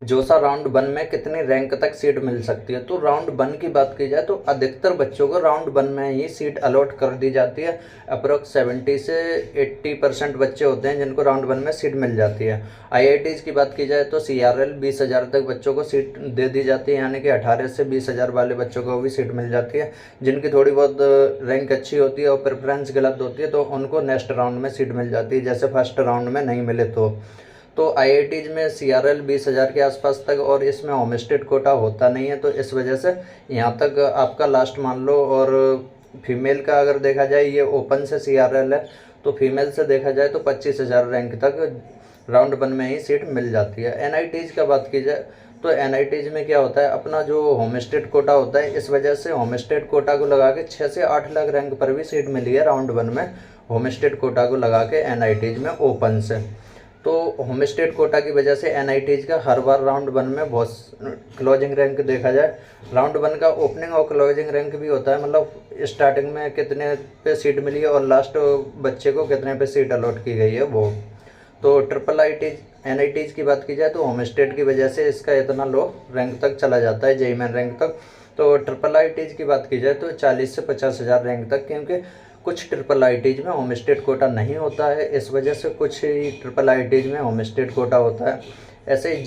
जोसा round one में कितनी रैंक तक सीट मिल सकती है। तो राउंड वन की बात की जाए तो अधिकतर बच्चों को राउंड वन में ही सीट अलॉट कर दी जाती है। अप्रोक्स 70 से 80% बच्चे होते हैं जिनको राउंड वन में सीट मिल जाती है। आईआईटीज़ की बात की जाए तो CRL 20,000 तक बच्चों को सीट दे दी जाती है, यानी कि 18 से 20,000 वाले बच्चों को भी सीट मिल जाती है। जिनकी थोड़ी बहुत रैंक अच्छी होती है और प्रेफरेंस गलत होती है तो उनको नेक्स्ट राउंड में सीट मिल जाती है, जैसे फर्स्ट राउंड में नहीं मिले तो आईआईटीज़ में CRL 20,000 के आसपास तक, और इसमें होम स्टेट कोटा होता नहीं है, तो इस वजह से यहाँ तक आपका लास्ट मान लो। और फीमेल का अगर देखा जाए, ये ओपन से CRL है, तो फीमेल से देखा जाए तो 25,000 रैंक तक राउंड वन में ही सीट मिल जाती है। एनआईटीज़ का बात की जाए तो एनआईटीज़ में क्या होता है, अपना जो होम स्टेट कोटा होता है, इस वजह से होम स्टेट कोटा को लगा के 6 से 8 लाख रैंक पर भी सीट मिली है राउंड वन में, होम स्टेट कोटा को लगा के एनआईटीज़ में ओपन से। तो होम स्टेट कोटा की वजह से एनआईटीज़ का हर बार राउंड वन में बहुत क्लोजिंग रैंक देखा जाए, राउंड वन का ओपनिंग और क्लोजिंग रैंक भी होता है, मतलब स्टार्टिंग में कितने पे सीट मिली है और लास्ट बच्चे को कितने पे सीट अलॉट की गई है वो। तो ट्रिपल आईटीज एनआईटीज़ की बात की जाए तो होम स्टेट की वजह से इसका इतना लो रैंक तक चला जाता है, जेईई मेन रैंक तक। तो ट्रिपल आईटीज़ की बात की जाए तो 40 से 50,000 रैंक तक, क्योंकि कुछ ट्रिपल आईटीज़ में होम स्टेट कोटा नहीं होता है, इस वजह से कुछ ही ट्रिपल आईटीज़ में होम स्टेट कोटा होता है। ऐसे ही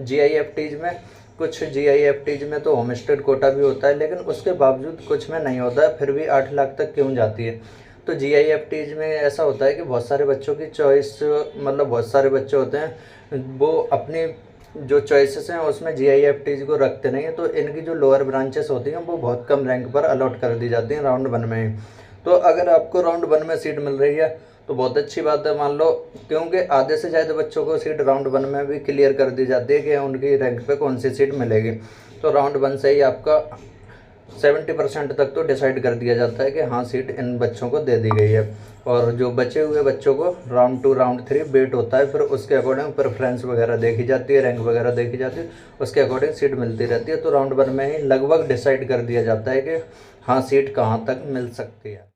जीआईएफटीज़ में, कुछ जीआईएफटीज़ में तो होम स्टेट कोटा भी होता है, लेकिन उसके बावजूद कुछ में नहीं होता है, फिर भी 8 लाख तक क्यों जाती है। तो जीआईएफटीज़ में ऐसा होता है कि बहुत सारे बच्चों की चॉइस, मतलब बहुत सारे बच्चे होते हैं वो अपनी जो चॉइसेस हैं उसमें जीआईएफटीज़ को रखते नहीं हैं, तो इनकी जो लोअर ब्रांचेस होती हैं वो बहुत कम रैंक पर अलॉट कर दी जाती हैं राउंड वन में ही। तो अगर आपको राउंड वन में सीट मिल रही है तो बहुत अच्छी बात है, मान लो, क्योंकि आधे से ज़्यादा बच्चों को सीट राउंड वन में भी क्लियर कर दी जाती है कि उनकी रैंक पे कौन सी सीट मिलेगी। तो राउंड वन से ही आपका 70% तक तो डिसाइड कर दिया जाता है कि हाँ सीट इन बच्चों को दे दी गई है, और जो बचे हुए बच्चों को राउंड 2 राउंड 3 वेट होता है, फिर उसके अकॉर्डिंग प्रेफरेंस वगैरह देखी जाती है, रैंक वगैरह देखी जाती है, उसके अकॉर्डिंग सीट मिलती रहती है। तो राउंड वन में ही लगभग डिसाइड कर दिया जाता है कि हाँ सीट कहाँ तक मिल सकती है।